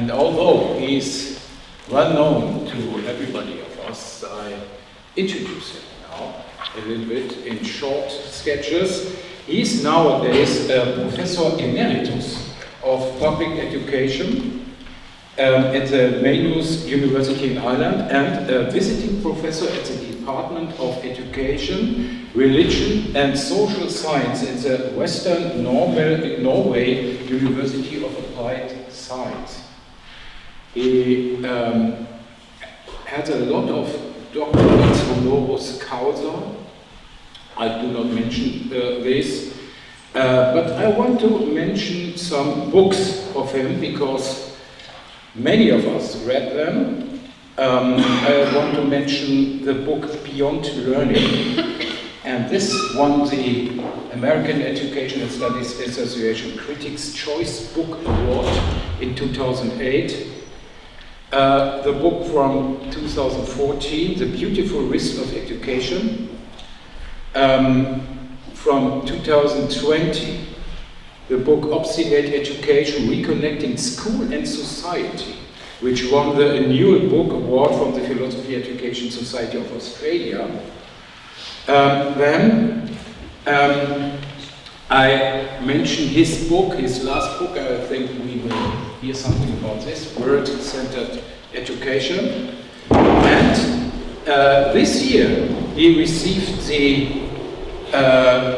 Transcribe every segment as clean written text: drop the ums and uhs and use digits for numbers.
And although he's well known to everybody of us, I introduce him now a little bit in short sketches. He's nowadays a Professor Emeritus of Public Education at the Maynooth University in Ireland and a visiting professor at the Department of Education, Religion and Social Science at the Western Norway University of Applied Science. He had a lot of doctorates honoris causa. I do not mention this, but I want to mention some books of him because many of us read them. I want to mention the book Beyond Learning, and this won the American Education and Studies Association Critics' Choice Book Award in 2008. The book from 2014, The Beautiful Risk of Education. From 2020, the book Obstinate Education, Reconnecting School and Society, which won the Annual Book Award from the Philosophy Education Society of Australia. Then I mentioned his book, his last book. I think we will hear something about this, World-Centered Education. And this year he received the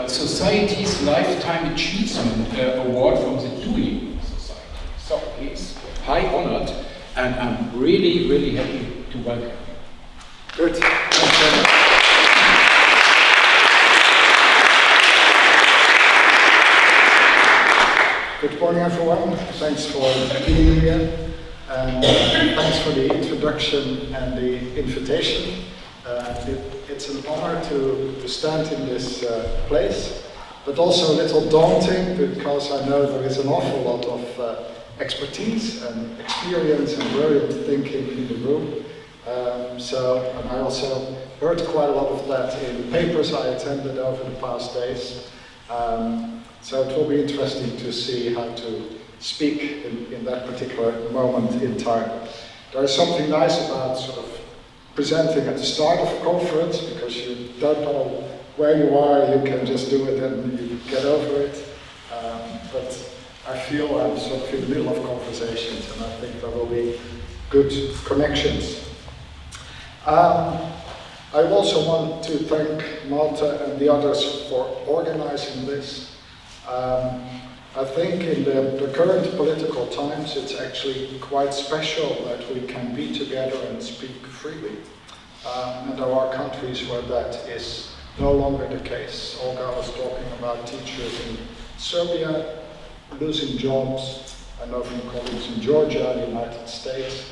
Society's Lifetime Achievement Award from the Dewey Society. So he's high honored, and I'm really, really happy to welcome him. Good. Thanks very much. Good morning, everyone. Thanks for being here, and thanks for the introduction and the invitation. It's an honor to stand in this place, but also a little daunting because I know there is an awful lot of expertise and experience and brilliant thinking in the room. And I also heard quite a lot of that in the papers I attended over the past days. So it will be interesting to see how to speak in that particular moment in time. There is something nice about sort of presenting at the start of a conference, because you don't know where you are, you can just do it and you get over it. But I feel I'm sort of in the middle of conversations, and I think there will be good connections. I also want to thank Malte and the others for organizing this. I think in the current political times, it's actually quite special that we can be together and speak freely. And there are countries where that is no longer the case. Olga was talking about teachers in Serbia losing jobs. I know from colleagues in Georgia, the United States.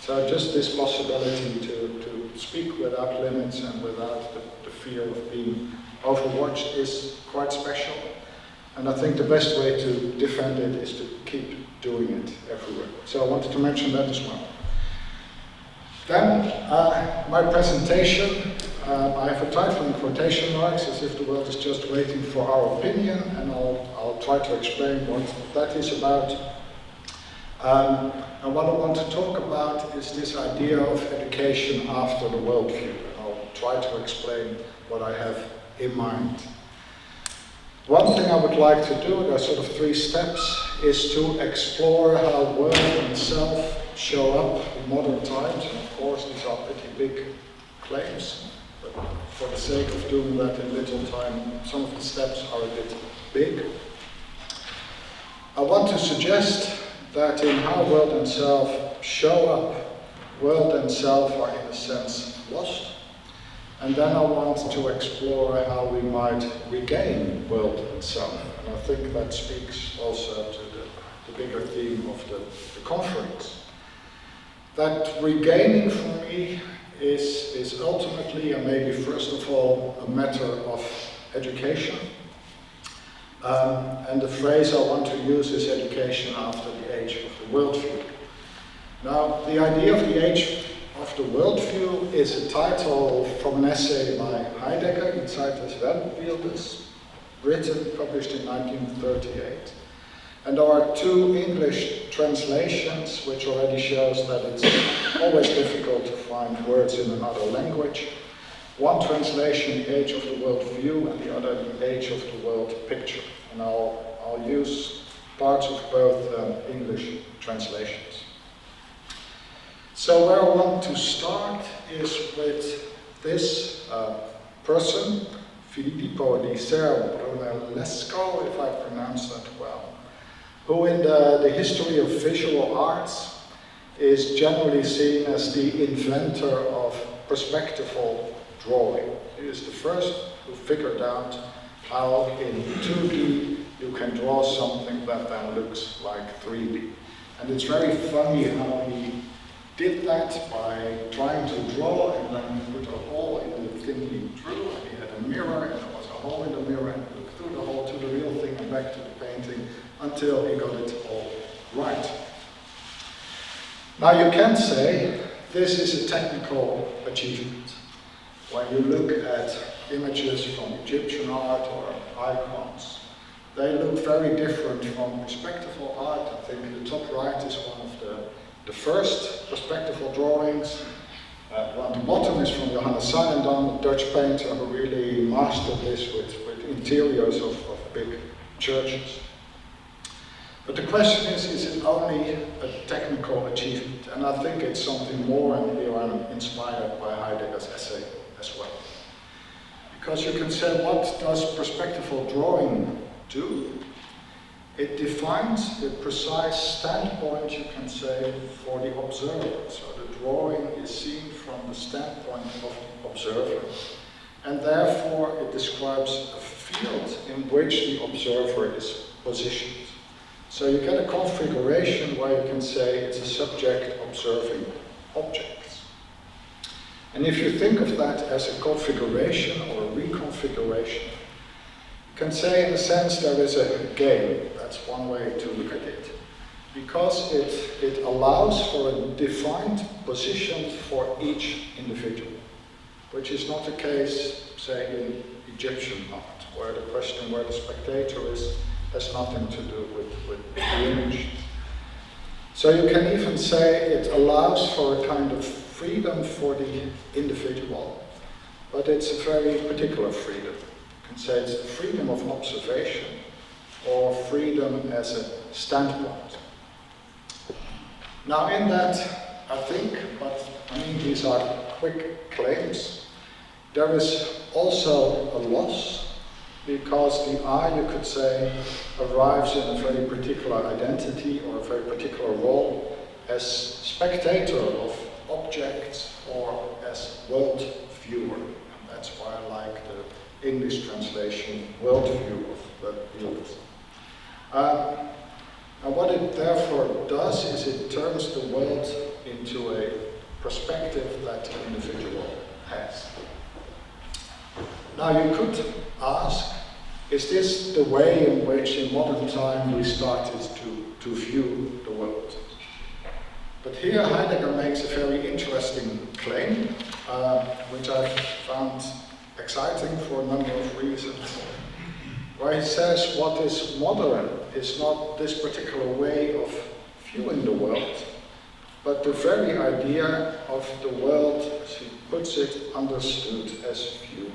So just this possibility to speak without limits and without the fear of being overwatched is quite special. And I think the best way to defend it is to keep doing it everywhere. So I wanted to mention that as well. Then, my presentation, I have a title in quotation marks, as if the world is just waiting for our opinion, and I'll try to explain what that is about. And what I want to talk about is this idea of education after the worldview. And I'll try to explain what I have in mind. One thing I would like to do, there are sort of 3 steps, is to explore how world and self show up in modern times. And of course, these are pretty big claims, but for the sake of doing that in little time, some of the steps are a bit big. I want to suggest that in how world and self show up, world and self are in a sense lost. And then I want to explore how we might regain world and self. And I think that speaks also to the bigger theme of the conference. That regaining for me is ultimately, and maybe first of all, a matter of education. And the phrase I want to use is education after the age of the worldview. Now, the idea of the age of the worldview is a title from an essay by Heidegger, Die Zeit des Weltbildes, written, published in 1938. And there are two English translations, which already shows that it's always difficult to find words in another language. One translation, the age of the world view, and the other, the age of the world picture. And I'll use parts of both English translations. So where I want to start is with this person, Filippo di Ser Brunellesco, if I pronounce that well, who in the history of visual arts is generally seen as the inventor of perspectival drawing. He is the first who figured out how in 2D you can draw something that then looks like 3D. And it's very funny how he did that by trying to draw and then put a hole in the thing he drew, and he had a mirror and there was a hole in the mirror and he looked through the hole to the real thing and back to the painting until he got it all right. Now you can say this is a technical achievement. When you look at images from Egyptian art or icons, they look very different from perspectival art. I think the top right is one of the first perspectival drawings. On the bottom is from Johannes Sijendam, a Dutch painter who really mastered this with interiors of big churches. But the question is it only a technical achievement? And I think it's something more, and here I'm inspired by Heidegger's essay as well. Because you can say, what does perspectival drawing do? It defines the precise standpoint, you can say, for the observer. So the drawing is seen from the standpoint of the observer. And therefore it describes a field in which the observer is positioned. So you get a configuration where you can say it's a subject observing objects. And if you think of that as a configuration or a reconfiguration, you can say in a sense there is a game. That's one way to look at it. Because it allows for a defined position for each individual, which is not the case, say, in Egyptian art, where the question where the spectator is has nothing to do with the image. So you can even say it allows for a kind of freedom for the individual, but it's a very particular freedom. You can say it's the freedom of observation or freedom as a standpoint. Now in that, I think, but I mean these are quick claims, there is also a loss, because the I, you could say, arrives in a very particular identity or a very particular role as spectator of objects or as world viewer. And that's why I like the English translation, world view of the field. And what it therefore does is it turns the world into a perspective that the individual has. Now you could ask, is this the way in which in modern time we started to view the world? But here Heidegger makes a very interesting claim, which I found exciting for a number of reasons, where he says what is modern is not this particular way of viewing the world, but the very idea of the world, as he puts it, understood as view,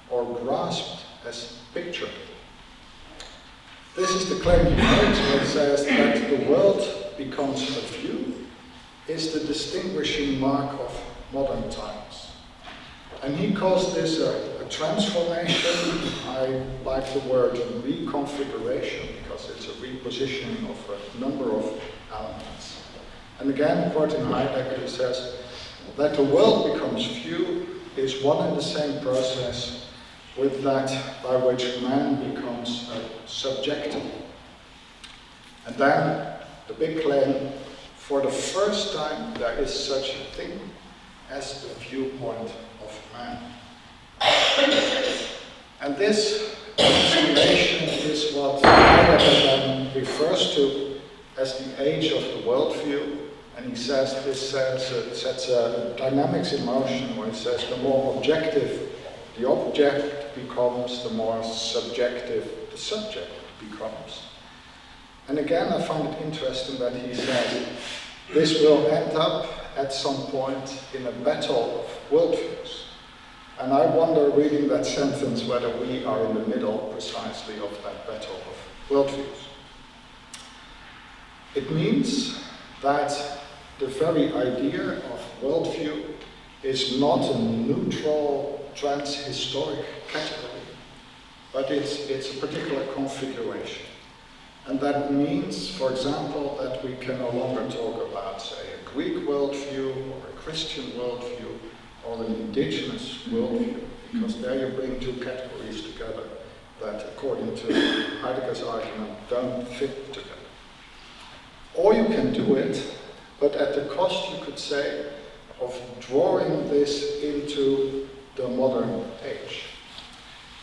or grasped as picture. This is the claim he makes, where he says that the world becomes a view is the distinguishing mark of modern times. And he calls this a transformation. I like the word reconfiguration because it's a repositioning of a number of elements. And again, quoting Heidegger, he says that the world becomes view is one and the same process with that by which man becomes subjective. And then the big claim, for the first time there is such a thing as the viewpoint of man. And this transformation is what Heidegger then refers to as the age of the worldview. And he says this sets dynamics in motion, where he says the more objective the object becomes, the more subjective the subject becomes. And again, I find it interesting that he says this will end up at some point in a battle of worldviews. And I wonder, reading that sentence, whether we are in the middle precisely of that battle of worldviews. It means that the very idea of worldview is not a neutral, trans-historic category, but it's a particular configuration. And that means, for example, that we can no longer talk about, say, a Greek worldview or a Christian worldview or an indigenous worldview, because there you bring two categories together that, according to Heidegger's argument, don't fit together. Or you can do it, but at the cost, you could say, of drawing this into the modern age.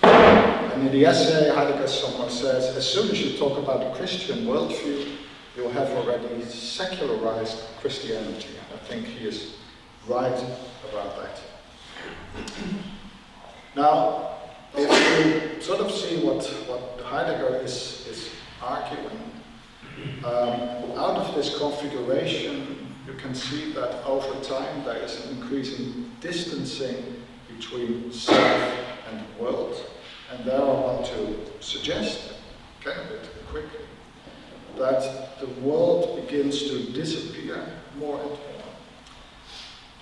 And in the essay, Heidegger somewhere says, as soon as you talk about a Christian worldview, you'll have already secularized Christianity. And I think he is right about that. Now, if you sort of see what Heidegger is arguing, out of this configuration, you can see that over time there is an increasing distancing between self and world. And there I want to suggest, okay, a bit quickly, that the world begins to disappear more and more.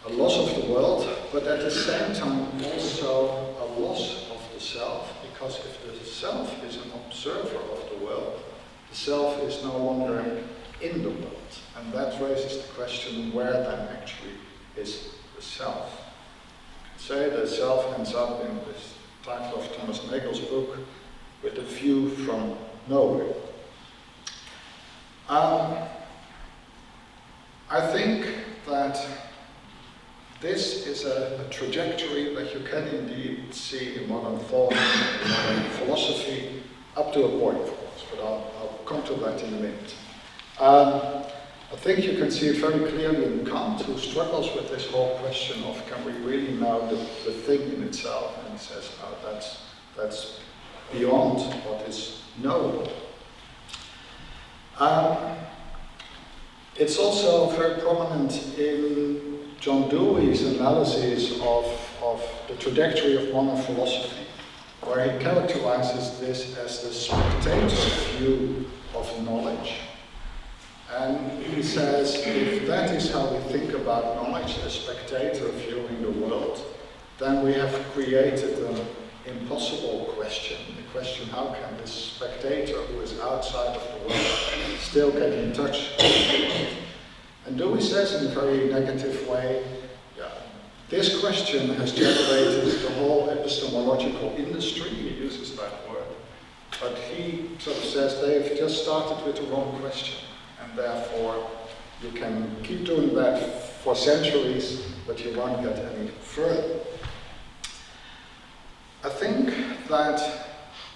A loss of the world, but at the same time also a loss of the self, because if the self is an observer of the world, the self is no longer in the world. And that raises the question, where then actually is the self? Say the self ends up in this title of Thomas Nagel's book, with a view from nowhere. I think that this is a trajectory that you can indeed see in modern thought, in modern philosophy, up to a point, of course, but I'll come to that in a minute. I think you can see it very clearly in Kant, who struggles with this whole question of, can we really know the thing in itself? And he says, no, that's beyond what is knowable. It's also very prominent in John Dewey's analysis of the trajectory of modern philosophy, where he characterizes this as the spectator's view of knowledge. And he says, if that is how we think about knowledge, a spectator viewing the world, then we have created an impossible question. The question, how can this spectator who is outside of the world still get in touch with the world? And Dewey says in a very negative way, yeah, this question has generated the whole epistemological industry. He uses that word. But he sort of says they've just started with the wrong question. And therefore, you can keep doing that for centuries, but you won't get any further. I think that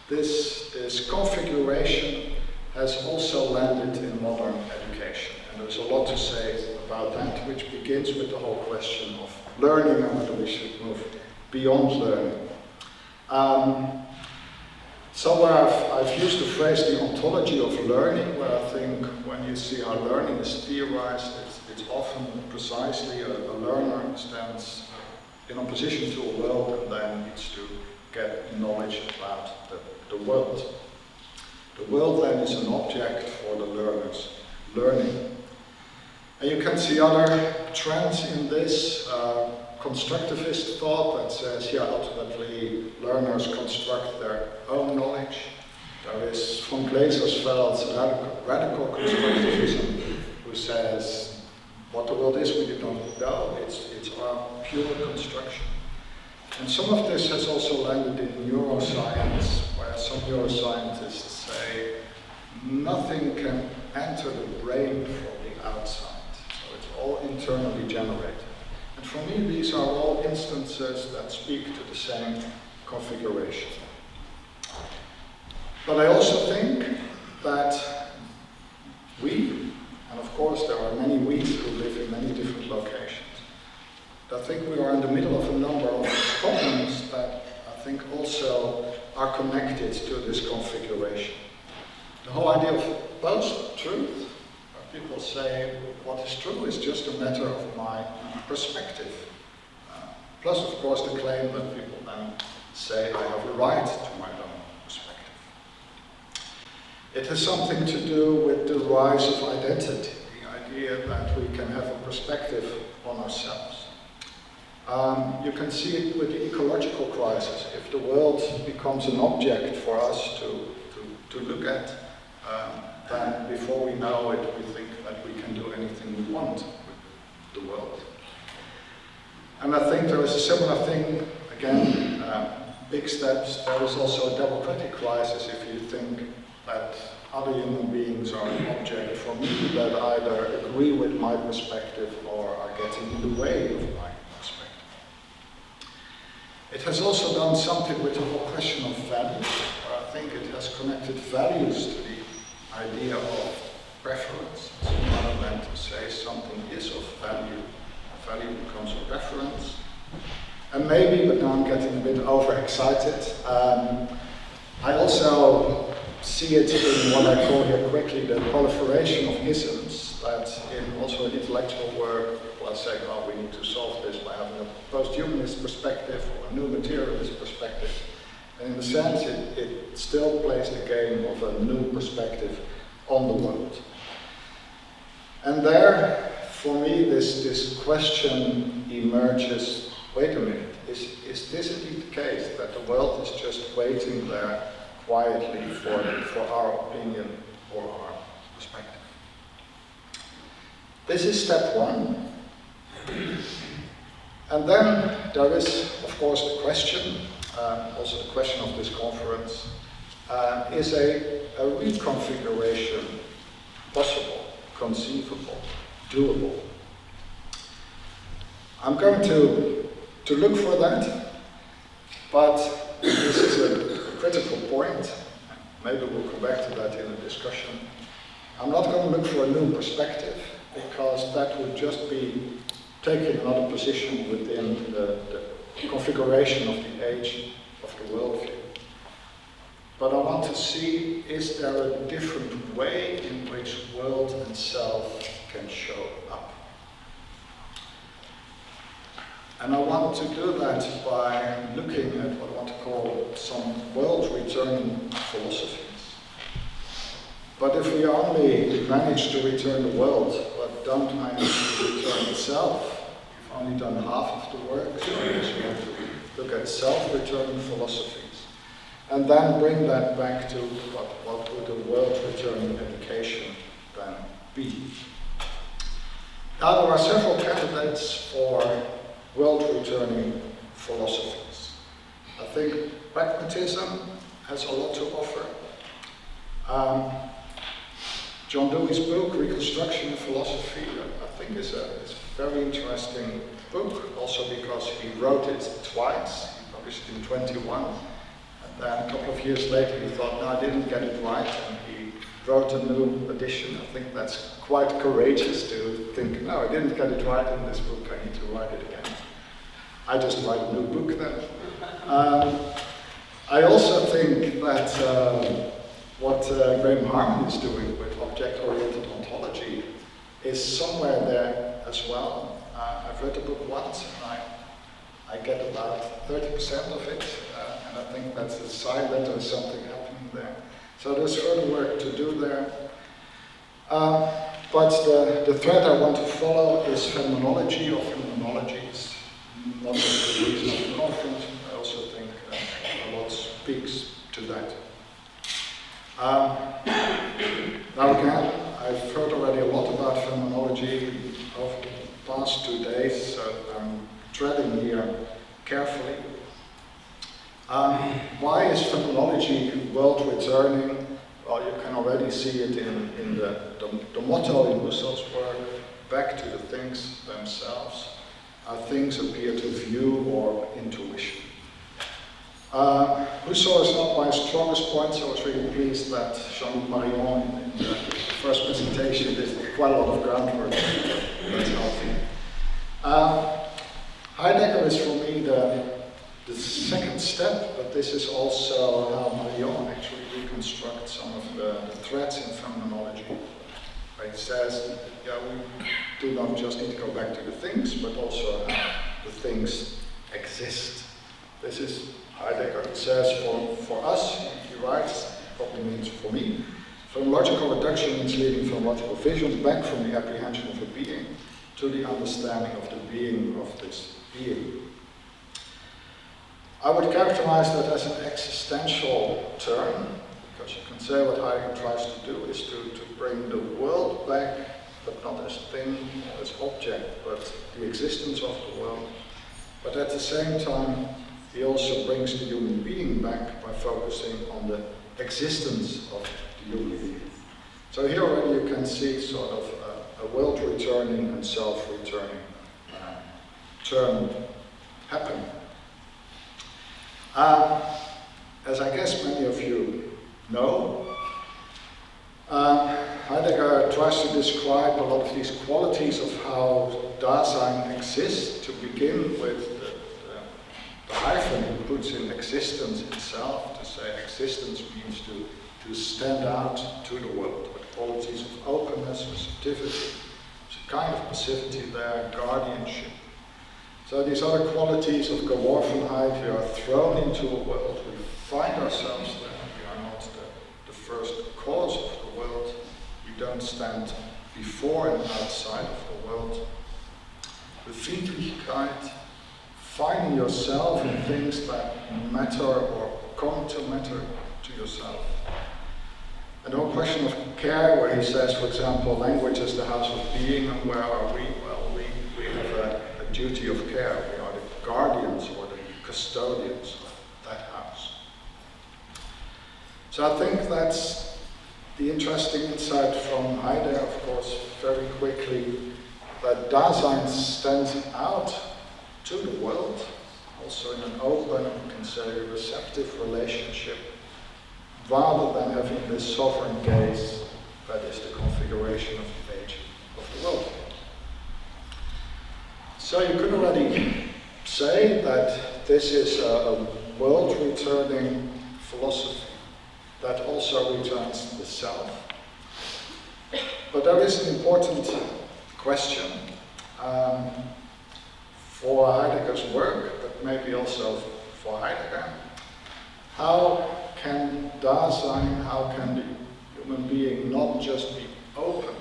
this configuration has also landed in modern education. And there's a lot to say about that, which begins with the whole question of learning and whether we should move beyond learning. Somewhere I've used the phrase the ontology of learning, where I think when you see how learning is theorized, it's often precisely a learner stands in opposition to a world and then needs to get knowledge about the world. The world then is an object for the learner's learning. And you can see other trends in this. Constructivist thought that says, yeah, ultimately learners construct their own knowledge. There is von Glasersfeld's radical constructivism, who says, what the world is we don't know, it's our pure construction. And some of this has also landed in neuroscience, where some neuroscientists say nothing can enter the brain from the outside. So it's all internally generated. And for me, these are all instances that speak to the same configuration. But I also think that we, and of course there are many we's who live in many different locations, I think we are in the middle of a number of problems that I think also are connected to this configuration. The whole idea of post-truth, where people say what is true is just a matter of my perspective. Plus, of course, the claim that people then say I have a right to my own perspective. It has something to do with the rise of identity, the idea that we can have a perspective on ourselves. You can see it with the ecological crisis. If the world becomes an object for us to look at, then before we know it, we think that we can do anything we want with the world. And I think there is a similar thing, again, big steps. There is also a democratic crisis if you think that other human beings are an object for me that either agree with my perspective or are getting in the way of my perspective. It has also done something with the whole question of values. I think it has connected values to the idea of preference. So rather than to say something is of value, value becomes a preference. And maybe, but now I'm getting a bit overexcited, I also see it in what I call here quickly the proliferation of isms, that in also in intellectual work, people are saying, oh, we need to solve this by having a post-humanist perspective or a new materialist perspective. And in a sense, it still plays the game of a new perspective on the world. And there, for me, this question emerges, wait a minute, is this indeed the case, that the world is just waiting there quietly for our opinion or our perspective? This is step one. And then there is, of course, the question, also the question of this conference, is a reconfiguration possible, conceivable, doable? I'm going to look for that, but this is a critical point. Maybe we'll come back to that in a discussion. I'm not going to look for a new perspective, because that would just be taking another position within the configuration of the age of the worldview. But I want to see, is there a different way in which world and self can show up? And I want to do that by looking at what I want to call some world-returning philosophies. But if we only manage to return the world, but don't manage to return itself, we've only done half of the work, so we have to look at self-returning philosophies. And then bring that back to what would a world-returning education then be. Now, there are several candidates for world-returning philosophies. I think pragmatism has a lot to offer. John Dewey's book, Reconstruction of Philosophy, I think is a very interesting book, also because he wrote it twice. He published it in 21. Then a couple of years later he thought, no, I didn't get it right, and he wrote a new edition. I think that's quite courageous to think, no, I didn't get it right in this book, I need to write it again. I just write a new book then. I also think that what Graham Harman is doing with object-oriented ontology is somewhere there as well. I've read the book once, and I get about 30% of it. And I think that's a sign that there's something happening there. So there's further work to do there. But the thread I want to follow is phenomenology or phenomenologies. Not just the reason of the conference, I also think a lot speaks to that. Now again, I've heard already a lot about phenomenology over the past 2 days, so I'm treading here carefully. Why is phenomenology world-returning? Well, you can already see it in the motto in Husserl's work, back to the things themselves. Things appear to view or intuition. Husserl is not my strongest point, so I was really pleased that Jean-Luc Marion in the first presentation did quite a lot of groundwork. That's healthy. Heidegger is for me the second step, but this is also how Marion actually reconstructs some of the threads in phenomenology. It says, yeah, we do not just need to go back to the things, but also how the things exist. This is Heidegger says for us, he writes, probably means for me, phenomenological reduction means leading phenomenological visions back from the apprehension of a being to the understanding of the being of this being. I would characterize that as an existential term, because you can say what Heidegger tries to do is to bring the world back, but not as thing, as object, but the existence of the world. But at the same time, he also brings the human being back by focusing on the existence of the human being. So here already you can see sort of a world-returning and self-returning term happening. As I guess many of you know, Heidegger tries to describe a lot of these qualities of how Dasein exists, to begin with the hyphen he puts in existence itself, to say existence means to stand out to the world, with qualities of openness, receptivity, there's a kind of passivity there, guardianship. So these other qualities of Geworfenheit, we are thrown into a world, we find ourselves there, we are not the first cause of the world, we don't stand before and outside of the world. Befindlichkeit, finding yourself in things that matter or come to matter to yourself. And the whole question of care, where he says, for example, language is the house of being, and where are we? Well, we have a duty of care. We are the guardians or the custodians of that house. So I think that's the interesting insight from Heidegger, of course, very quickly, that Dasein stands out to the world, also in an open, you can say, receptive relationship, rather than having this sovereign gaze that is the configuration of the nature of the world. So you could already say that this is a world-returning philosophy that also returns the self. But there is an important question for Heidegger's work, but maybe also for Heidegger. How can Dasein, how can the human being not just be open,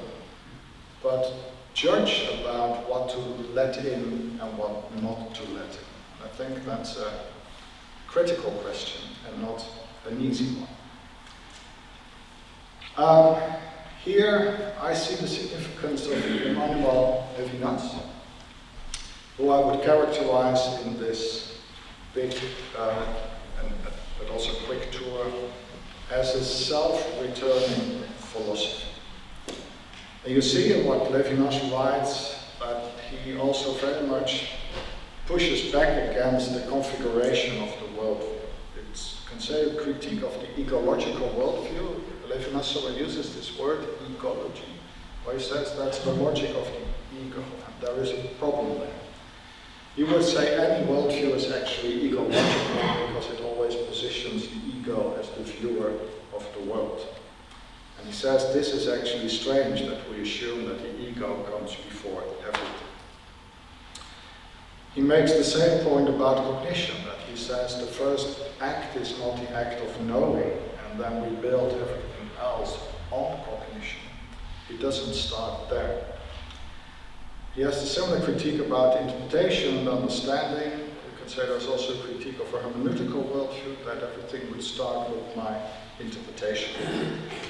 but judge about what to let in and what not to let in? I think that's a critical question and not an easy one. Here I see the significance of Emmanuel Levinas, who I would characterize in this big but also quick tour as a self-returning philosophy. And you see in what Levinas writes that he also very much pushes back against the configuration of the worldview. It's, you can say, a critique of the ecological worldview. Levinas so uses this word, ecology, where he says that's the logic of the ego, and there is a problem there. You would say any worldview is actually ecological because it always positions the ego as the viewer of the world. And he says this is actually strange that we assume that the ego comes before everything. He makes the same point about cognition, that he says the first act is not the act of knowing, and then we build everything else on cognition. It doesn't start there. He has a similar critique about interpretation and understanding. You can say there's also a critique of a hermeneutical worldview, that everything would start with my interpretation.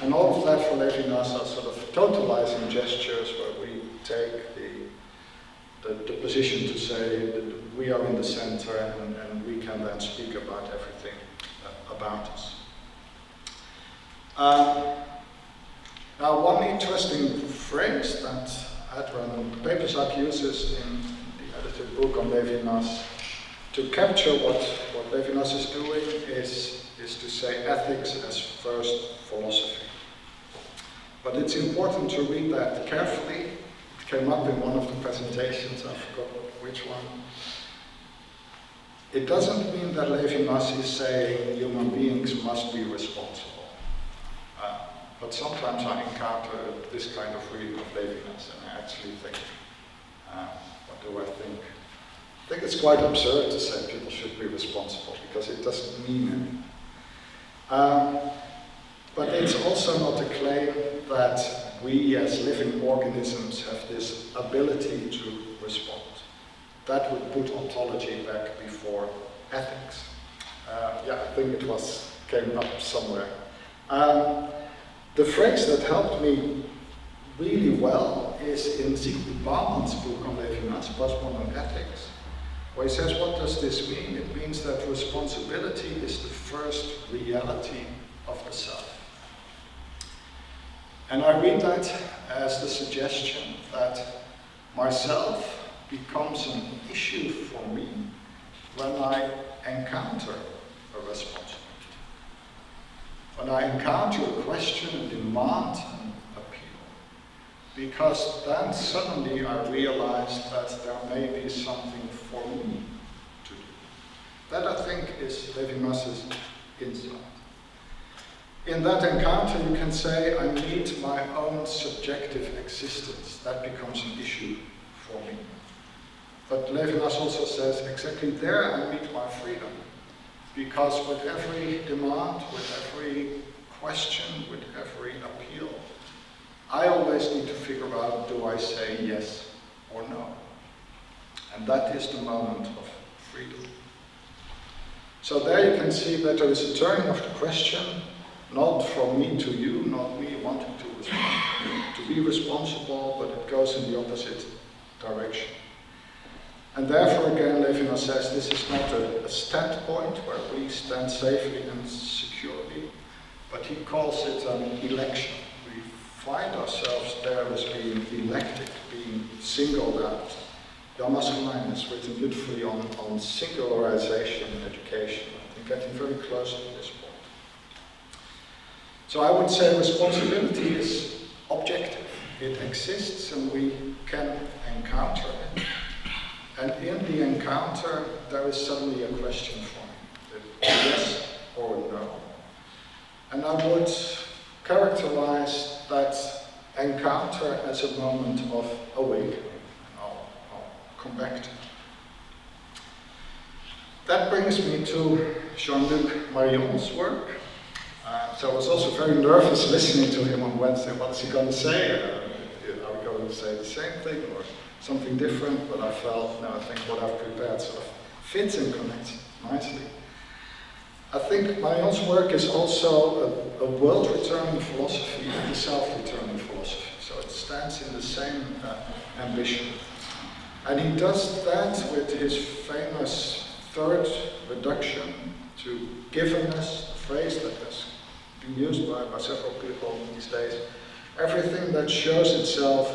And all of that for Levinas are sort of totalizing gestures where we take the position to say that we are in the center and we can then speak about everything about us. Now, one interesting phrase that Adrian Paperzak uses in the edited book on Levinas to capture what Levinas is doing is to say ethics as first philosophy. But it's important to read that carefully. It came up in one of the presentations, I forgot which one. It doesn't mean that Levinas is saying human beings must be responsible. But sometimes I encounter this kind of reading of Levinas, and I actually think, what do I think? I think it's quite absurd to say people should be responsible, because it doesn't mean anything. But it's also not a claim that we as living organisms have this ability to respond. That would put ontology back before ethics. Yeah, I think it came up somewhere. The phrase that helped me really well is in Siegfried Baumann's book on Levinas, Postmodern Ethics, where he says, what does this mean? It means that responsibility is the first reality of the self. And I read that as the suggestion that myself becomes an issue for me when I encounter a responsibility. When I encounter a question, a demand, an appeal. Because then suddenly I realize that there may be something for me to do. That, I think, is Levinas's insight. In that encounter, you can say, I meet my own subjective existence. That becomes an issue for me. But Levinas also says, exactly there I meet my freedom. Because with every demand, with every question, with every appeal, I always need to figure out, do I say yes or no? And that is the moment of freedom. So there you can see that there is a turning of the question, not from me to you, not me wanting to respond, to be responsible, but it goes in the opposite direction. And therefore, again, Levinas says this is not a standpoint where we stand safely and securely, but he calls it an election. We find ourselves there as being elected, being singled out. Jan Maskelyne has written beautifully on singularization in education, I think getting very close to this point. So I would say responsibility is objective. It exists and we can encounter it. And in the encounter, there is suddenly a question for me, yes or no. And I would characterize that encounter as a moment of awakening. And I'll come back to it. That brings me to Jean-Luc Marion's work. So I was also very nervous listening to him on Wednesday. What is he going to say? Are we going to say the same thing or something different? But I felt, no, I think what I've prepared sort of fits and connects nicely. I think Marion's work is also a world-returning philosophy and a self-returning philosophy. So it stands in the same ambition. And he does that with his famous third reduction to givenness, a phrase that has been used by several people these days. Everything that shows itself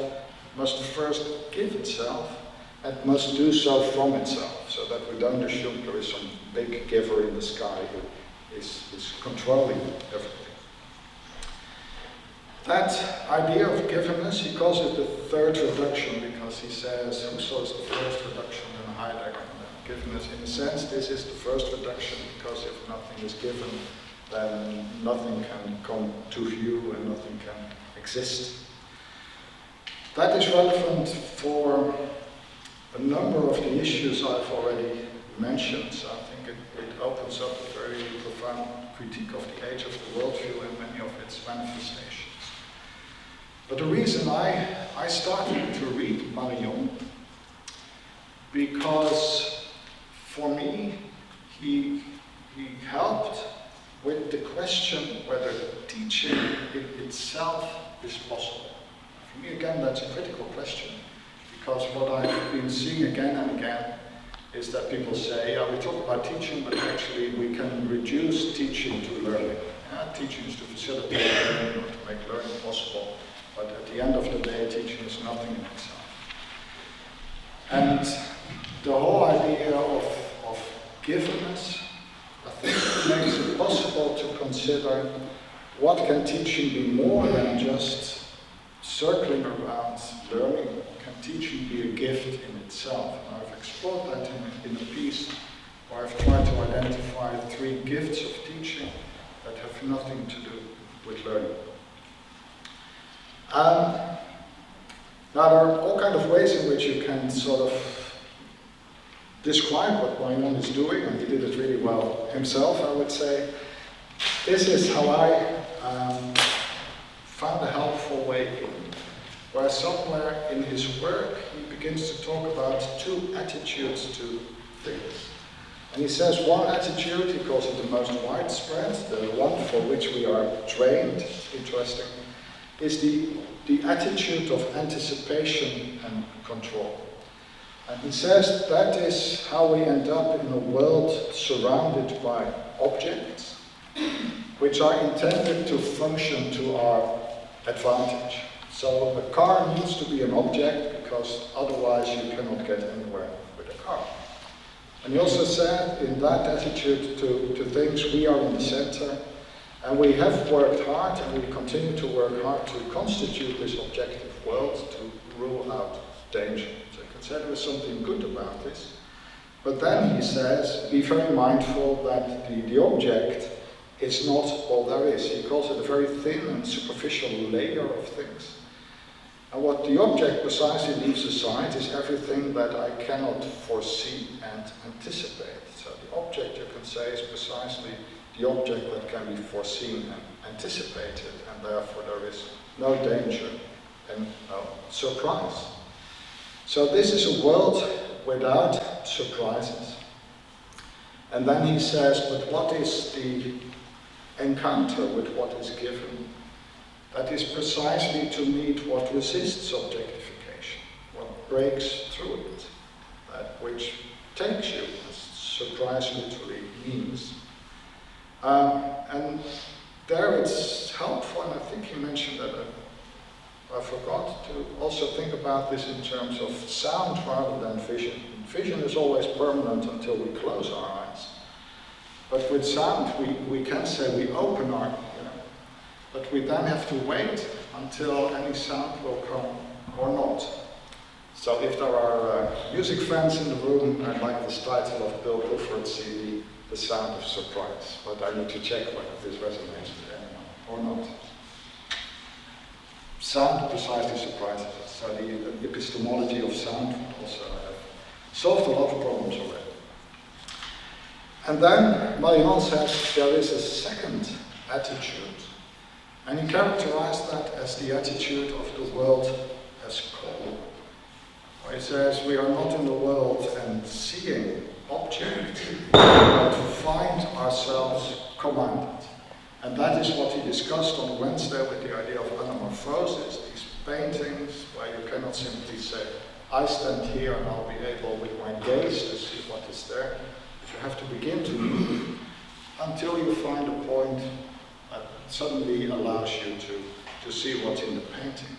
must first give itself and must do so from itself, so that we don't assume there is some big giver in the sky who is controlling everything. That idea of givenness, he calls it the third reduction, because he says, who saw the first reduction in Heidegger? Givenness, in a sense, this is the first reduction, because if nothing is given, then nothing can come to view and nothing can exist. That is relevant for a number of the issues I've already mentioned. So I think it opens up a very profound critique of the age of the worldview and many of its manifestations. But the reason I started to read Marion, because for me, he helped with the question whether teaching itself is possible. For me, again, that's a critical question, because what I've been seeing again and again is that people say, yeah, we talk about teaching, but actually we can reduce teaching to learning. Teaching is to facilitate learning or to make learning possible, but at the end of the day, teaching is nothing in itself. And the whole idea of givenness, I think, makes it possible to consider what can teaching be more than just circling around learning. Can teaching be a gift in itself? And I've explored that in a piece where I've tried to identify 3 gifts of teaching that have nothing to do with learning. Now there are all kinds of ways in which you can sort of describe what Brinkmann is doing, and he did it really well himself, I would say. This is how I found a helpful way in, where somewhere in his work he begins to talk about 2 attitudes to things. And he says one attitude, he calls it the most widespread, the one for which we are trained, interesting, is the attitude of anticipation and control. And he says that is how we end up in a world surrounded by objects, which are intended to function to our advantage. So a car needs to be an object, because otherwise you cannot get anywhere with a car. And he also said in that attitude to things, we are in the center, and we have worked hard, and we continue to work hard to constitute this objective world, to rule out danger. So you can say there is something good about this. But then he says, be very mindful that the object is not all there is. He calls it a very thin and superficial layer of things. And what the object precisely leaves aside is everything that I cannot foresee and anticipate. So the object, you can say, is precisely the object that can be foreseen and anticipated, and therefore there is no danger and no surprise. So this is a world without surprises. And then he says, but what is the encounter with what is given? That is precisely to meet what resists objectification, what breaks through it, that which takes you, as surprise literally means. And there it's helpful, and I think he mentioned that, I forgot, to also think about this in terms of sound rather than vision. Vision is always permanent until we close our eyes. But with sound, we can say we open our, but we then have to wait until any sound will come or not. So if there are music fans in the room, I'd like this title of Bill Clifford's CD, The Sound of Surprise. But I need to check whether this resonates with anyone or not. Sound precisely surprises us. So the epistemology of sound also have solved a lot of problems already. And then Maynooth says there is a second attitude. And he characterized that as the attitude of the world as whole. He says we are not in the world and seeing objects, but find ourselves commanded. And that is what he discussed on Wednesday with the idea of anamorphosis, these paintings where you cannot simply say, I stand here and I'll be able with my gaze to see what is there. But you have to begin to move until you find a point that suddenly allows you to see what's in the painting.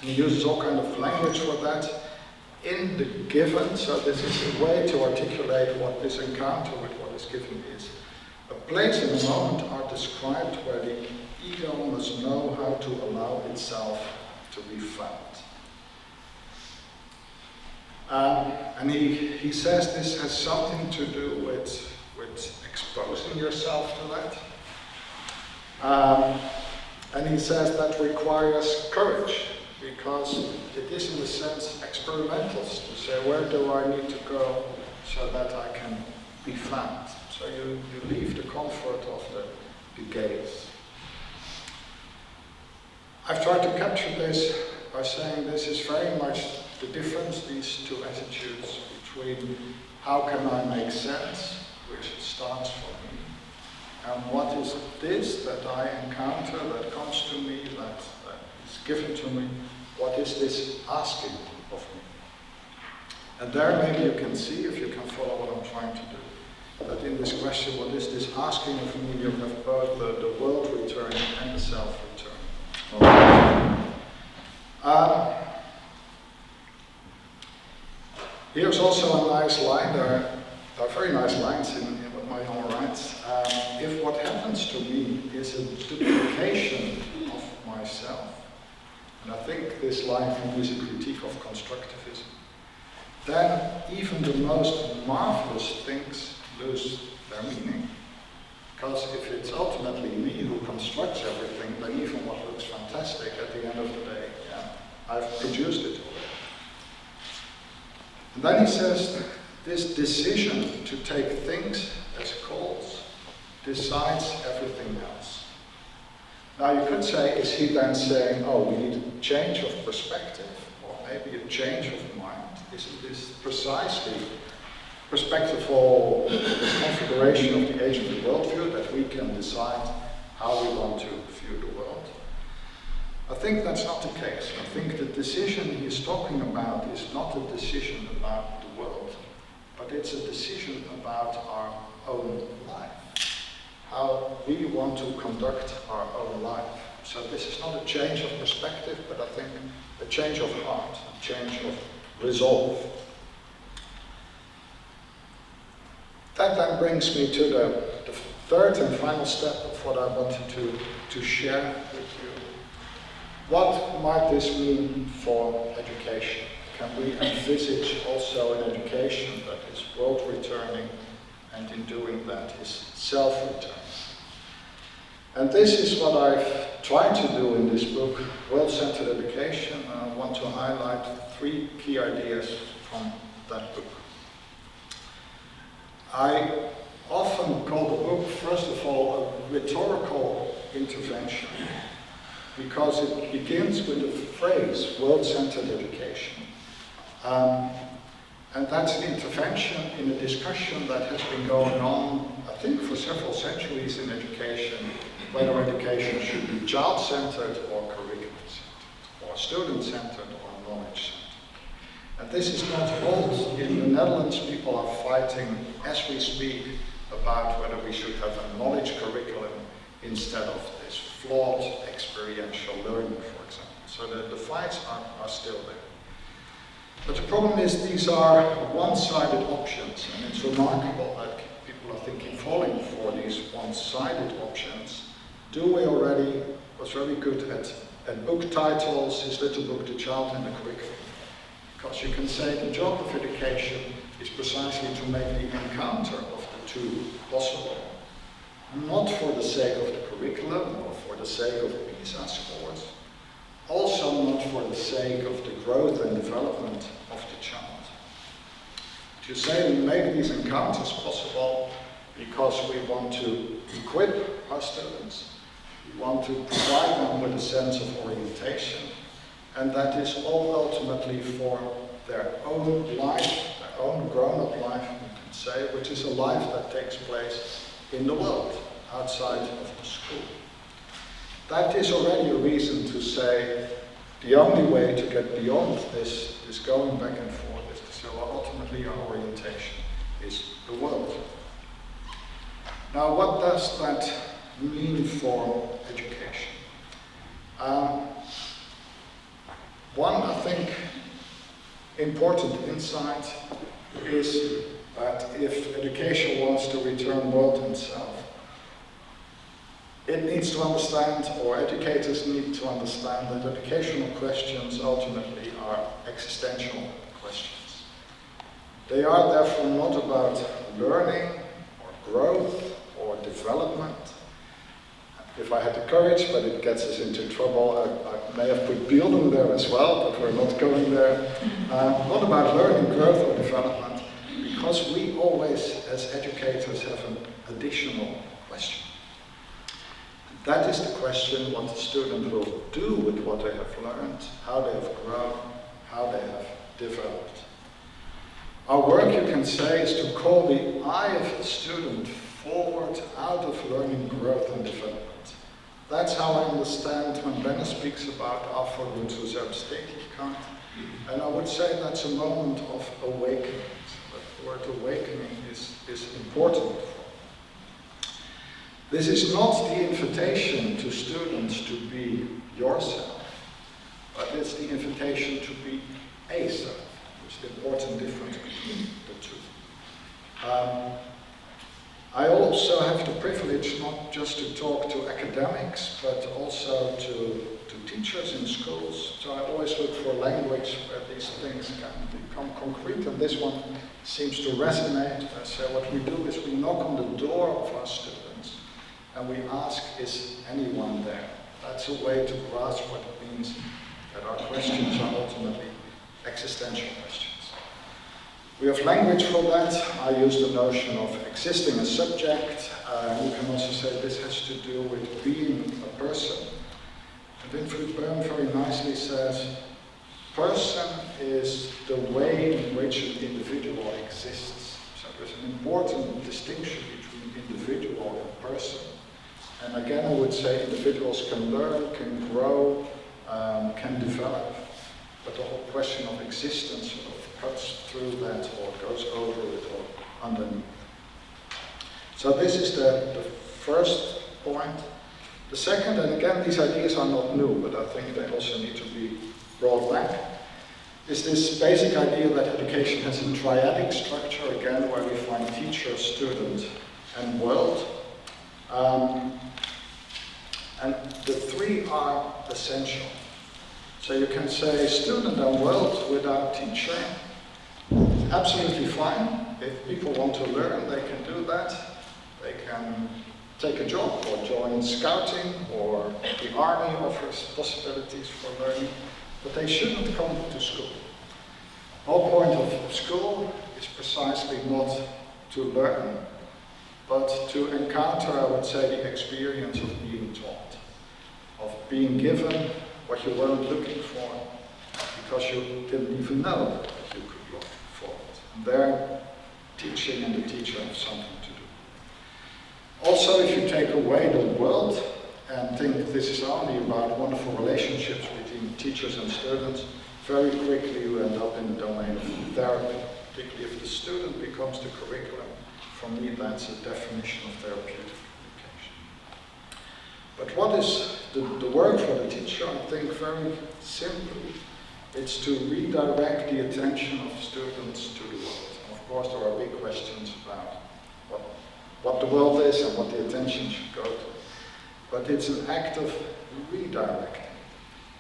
And he uses all kind of language for that in the given, so this is a way to articulate what this encounter with what is given is. A place and a moment are described where the ego must know how to allow itself to be found. And he says this has something to do with exposing yourself to that. And he says that requires courage, because it is in a sense experimental to say, where do I need to go so that I can be found? So you leave the comfort of the gaze. I've tried to capture this by saying this is very much the difference, these two attitudes, between how can I make sense, which starts for me, and what is this that I encounter, that comes to me, that is given to me, what is this asking of me? And there maybe you can see, if you can follow what I'm trying to do, that in this question, what is this asking of me, you have both the world returning and the self returning. Here's also a nice line, there are very nice lines in what Maynooth writes. If what happens to me is a duplication of myself, and I think this line from him is a critique of constructivism, then even the most marvelous things lose their meaning. Because if it's ultimately me who constructs everything, then even what looks fantastic at the end of the day, I've produced it already. And then he says, this decision to take things as goals decides everything else. Now you could say, is he then saying, oh, we need a change of perspective, or maybe a change of mind? Isn't this precisely perspective for the configuration of the age of the worldview, that we can decide how we want to view the world? I think that's not the case. I think the decision he's talking about is not a decision about the world, but it's a decision about our own life, how we want to conduct our own life. So this is not a change of perspective, but I think a change of heart, a change of resolve. That then brings me to the third and final step of what I wanted to share with you. What might this mean for education? Can we envisage also an education that is world-returning, and in doing that is self-returning? And this is what I've tried to do in this book, World-Centered Education. I want to highlight 3 key ideas from that book. I often call the book, first of all, a rhetorical intervention, because it begins with the phrase, world-centered education. And that's an intervention in a discussion that has been going on, I think, for several centuries in education, whether education should be child-centered or curriculum-centered, or student-centered or knowledge-centered. And this is not old. In the Netherlands, people are fighting, as we speak, about whether we should have a knowledge curriculum instead of this flawed experiential learning, for example. So the fights are still there. But the problem is these are one-sided options, and it's remarkable that people are thinking, falling for these one-sided options. Dewey already was very good at book titles, his little book, The Child in the Curriculum. Because you can say the job of education is precisely to make the encounter of the two possible. Not for the sake of the curriculum or for the sake of PISA scores, also not for the sake of the growth and development of the child. To say we make these encounters possible because we want to equip our students, we want to provide them with a sense of orientation, and that is all ultimately for their own life, their own grown-up life, you can say, which is a life that takes place in the world, outside of the school. That is already a reason to say the only way to get beyond this going back and forth is to say, well, ultimately our orientation is the world. Now, what does that mean for education? One, I think, important insight is that if education wants to return world itself, it needs to understand, or educators need to understand, that educational questions ultimately are existential questions. They are therefore not about learning or growth or development. If I had the courage, but it gets us into trouble, I may have put Bildung there as well, but we're not going there. Not about learning, growth or development, because we always, as educators, have an additional question. That is the question what the student will do with what they have learned, how they have grown, how they have developed. Our work, you can say, is to call the eye of the student forward out of learning, growth and development. That's how I understand when Benner speaks about Aftergrund zur Selbsttätigkeit, and I would say that's a moment of awakening. The word awakening is important. This is not the invitation to students to be yourself, but it's the invitation to be a self, which is the important difference between the two. I also have the privilege not just to talk to academics, but also to teachers in schools. So I always look for language where these things can become concrete, and this one seems to resonate. So what we do is we knock on the door of our students and we ask, is anyone there? That's a way to grasp what it means that our questions are ultimately existential questions. We have language for that. I use the notion of existing as subject. You can also say this has to do with being a person. And Winfried Böhm very nicely says, person is the way in which an individual exists. So there's an important distinction between individual and person. And again, I would say individuals can learn, can grow, can develop, but the whole question of existence sort of cuts through that or goes over it or underneath. So this is the first point. The second, and again these ideas are not new, but I think they also need to be brought back, is this basic idea that education has a triadic structure, again, where we find teacher, student, and world. And the three are essential. So you can say student and world without teacher, absolutely fine. If people want to learn, they can do that. They can take a job or join scouting, or the army offers possibilities for learning, but they shouldn't come to school. The whole point of school is precisely not to learn, but to encounter, I would say, the experience of being taught, of being given what you weren't looking for, because you didn't even know that you could look for it. And there, teaching and the teacher have something to do. Also, if you take away the world and think this is only about wonderful relationships between teachers and students, very quickly you end up in the domain of therapy, particularly if the student becomes the curriculum. For me, that's a definition of therapeutic education. But what is the work for the teacher? I think very simply, it's to redirect the attention of students to the world. And of course, there are big questions about what the world is and what the attention should go to. But it's an act of redirecting.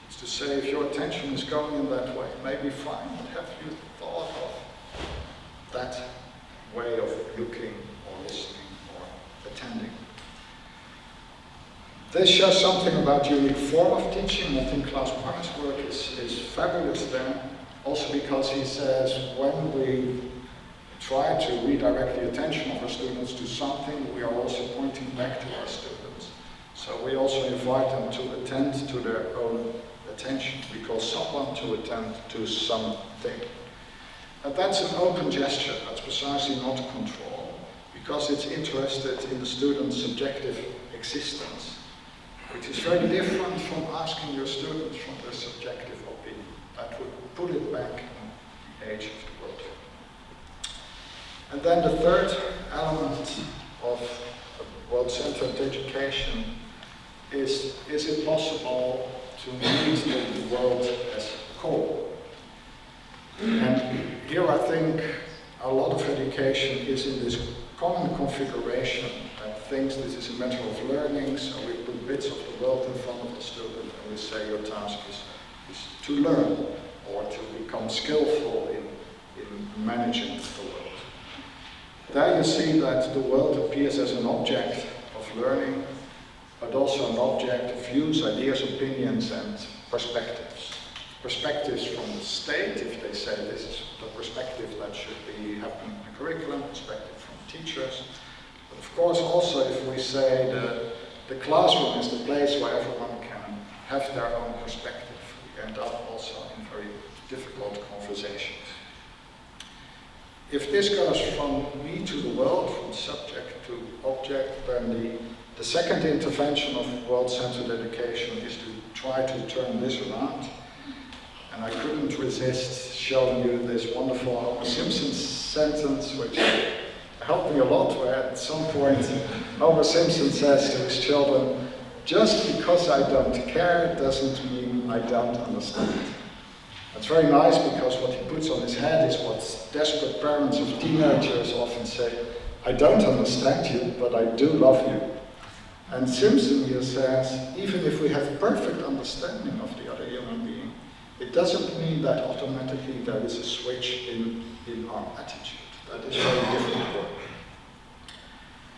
It's to say, if your attention is going in that way, it may be fine, but have you thought of that way of looking or listening or attending? This shows something about the unique form of teaching. I think Klaus Mann's work is fabulous there, also because he says when we try to redirect the attention of our students to something, we are also pointing back to our students. So we also invite them to attend to their own attention. We call someone to attend to something. And that's an open gesture. That's precisely not control, because it's interested in the student's subjective existence, which is very different from asking your students from their subjective opinion. That would put it back in the age of the world. And then the third element of world-centered education is it possible to meet the world as a whole? And here I think a lot of education is in this common configuration that thinks this is a matter of learning, so we put bits of the world in front of the student and we say your task is to learn or to become skillful in managing the world. There you see that the world appears as an object of learning, but also an object of views, ideas, opinions, and perspectives. Perspectives from the state, if they say this is the perspective that should be happening in the curriculum, perspective from teachers. But of course also if we say the classroom is the place where everyone can have their own perspective, we end up also in very difficult conversations. If this goes from me to the world, from subject to object, then the second intervention of world-centered education is to try to turn this around. And I couldn't resist showing you this wonderful Homer Simpson sentence, which helped me a lot, where at some point Homer Simpson says to his children, "Just because I don't care doesn't mean I don't understand." That's very nice because what he puts on his head is what desperate parents of teenagers often say, "I don't understand you, but I do love you." And Simpson here says, even if we have perfect understanding of the other human being, it doesn't mean that automatically there is a switch in our attitude. That is very different work.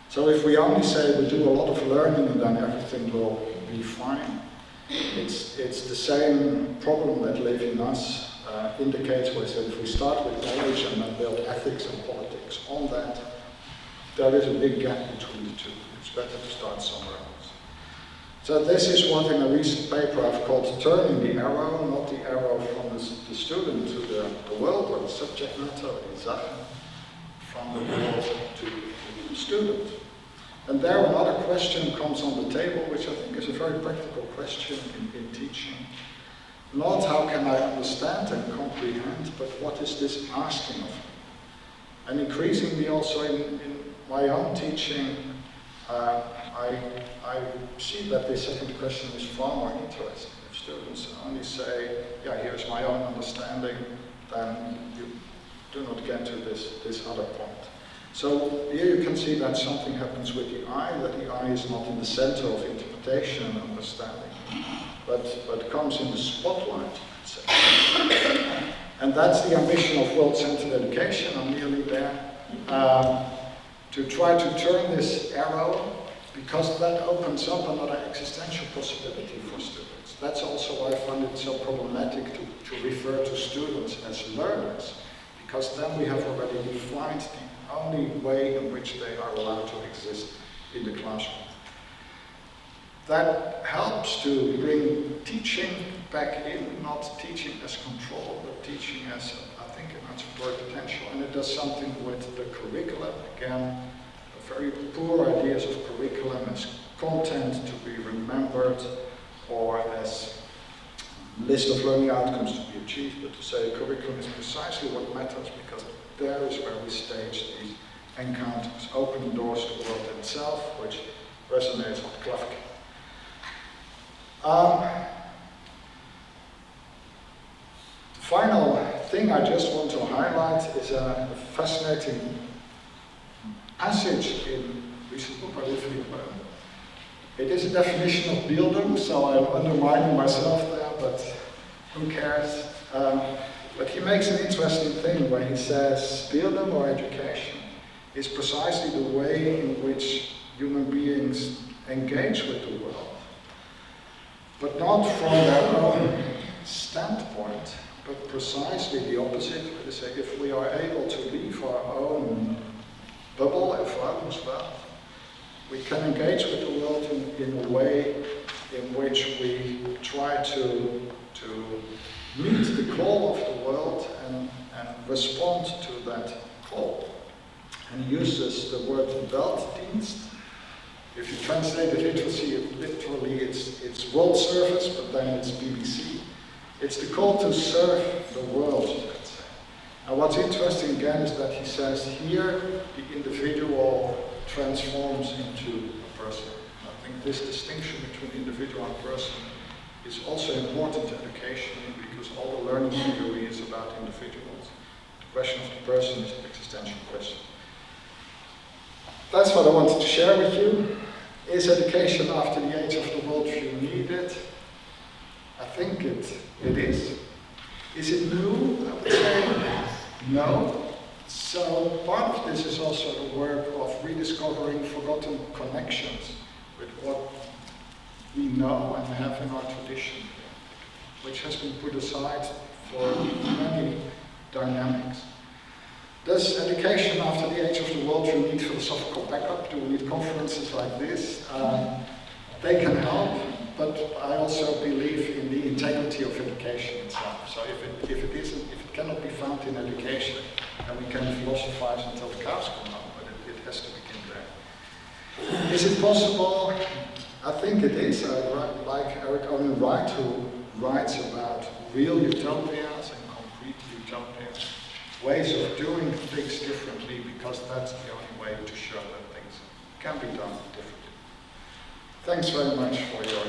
So if we only say we do a lot of learning and then everything will be fine, it's the same problem that Levinas indicates, where he said if we start with knowledge and then build ethics and politics on that, there is a big gap between the two. It's better to start somewhere else. So this is what in a recent paper I've called turning the arrow, not the arrow from the student to the world or the subject matter, or the Sache, from the world to the student. And there another question comes on the table, which I think is a very practical question in teaching. Not how can I understand and comprehend, but what is this asking of me? And increasingly also in my own teaching, I see that the second question is far more interesting. If students only say, yeah, here's my own understanding, then you do not get to this other point. So here you can see that something happens with the eye, that the eye is not in the center of interpretation and understanding, but comes in the spotlight, let's say. And that's the ambition of world-centered education. I'm nearly there. To try to turn this arrow, because that opens up another existential possibility for students. That's also why I find it so problematic to refer to students as learners, because then we have already defined the only way in which they are allowed to exist in the classroom. That helps to bring teaching back in, not teaching as control, but teaching as, I think, an explore potential. And it does something with the curriculum. Again, very poor ideas of curriculum as content to be remembered or as list of learning outcomes to be achieved, but to say curriculum is precisely what matters, because there is where we stage these encounters, opening doors to the world itself, which resonates with Klafke. The final thing I just want to highlight is a fascinating passage in recent book by Brinkmann. It is a definition of Bildung, so I'm undermining myself there, but who cares? But he makes an interesting thing where he says Bildung, or education, is precisely the way in which human beings engage with the world, but not from their own standpoint, but precisely the opposite. Where they say if we are able to leave our own bubble and fun as well, we can engage with the world in a way in which we try to meet the call of the world and respond to that call. And he uses the word Weltdienst. If you translate it literally, it's world service, but then it's BBC. It's the call to serve the world, let's say. And what's interesting again is that he says here the individual transforms into a person. I think this distinction between individual and person is also important to education, because all the learning theory is about individuals. The question of the person is an existential question. That's what I wanted to share with you. Is education after the age of the worldview needed? I think it is. Is it new? I would say no. So part of this is also the work of rediscovering forgotten connections with what we know and have in our tradition, which has been put aside for many dynamics. Does education after the age of the worldview need philosophical backup? Do we need conferences like this? They can help, but I also believe in the integrity of education itself. So if it cannot be found in education, then we can philosophize until the cows come home, but it has to begin there. Is it possible? I think it is. Like Eric Owen Wright, who writes about real utopias and concrete utopias, ways of doing things differently, because that's the only way to show that things can be done differently. Thanks very much for your